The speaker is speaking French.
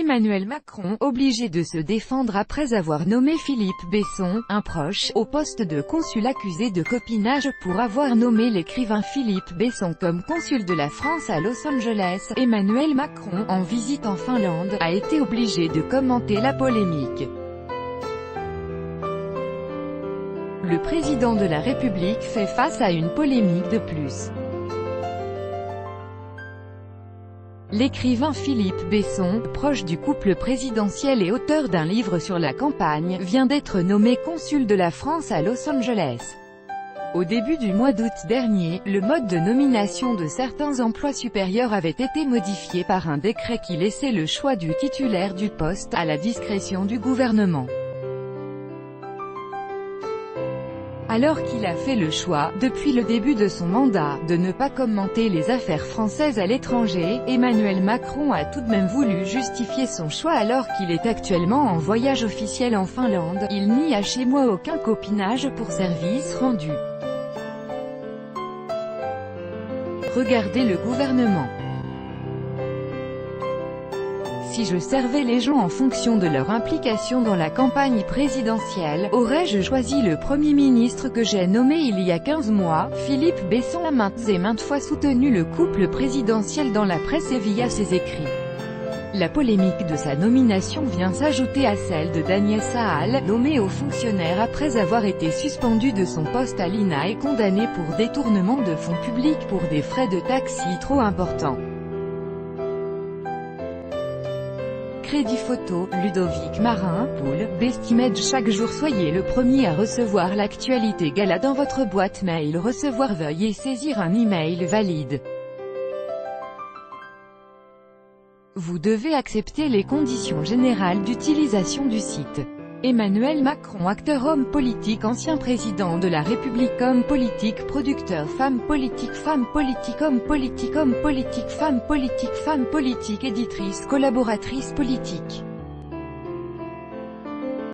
Emmanuel Macron, obligé de se défendre après avoir nommé Philippe Besson, un proche, au poste de consul accusé de copinage pour avoir nommé l'écrivain Philippe Besson comme consul de la France à Los Angeles. Emmanuel Macron, en visite en Finlande, a été obligé de commenter la polémique. Le président de la République fait face à une polémique de plus. L'écrivain Philippe Besson, proche du couple présidentiel et auteur d'un livre sur la campagne, vient d'être nommé consul de la France à Los Angeles. Au début du mois d'août dernier, le mode de nomination de certains emplois supérieurs avait été modifié par un décret qui laissait le choix du titulaire du poste à la discrétion du gouvernement. Alors qu'il a fait le choix, depuis le début de son mandat, de ne pas commenter les affaires françaises à l'étranger, Emmanuel Macron a tout de même voulu justifier son choix alors qu'il est actuellement en voyage officiel en Finlande. Il n'y a chez moi aucun copinage pour service rendu. Regardez le gouvernement. Si je servais les gens en fonction de leur implication dans la campagne présidentielle, aurais-je choisi le Premier ministre que j'ai nommé il y a 15 mois? Philippe Besson a maintes et maintes fois soutenu le couple présidentiel dans la presse et via ses écrits. La polémique de sa nomination vient s'ajouter à celle de Daniel Sahal, nommé haut fonctionnaire après avoir été suspendu de son poste à l'INA et condamné pour détournement de fonds publics pour des frais de taxi trop importants. Crédit photo, Ludovic Marin, Poule, Bestimage. Chaque jour soyez le premier à recevoir l'actualité gala dans votre boîte mail. Recevoir, veuillez saisir un email valide. Vous devez accepter les conditions générales d'utilisation du site. Emmanuel Macron, acteur, homme politique, ancien président de la République, homme politique, producteur, femme politique, homme politique, femme politique, éditrice, collaboratrice politique.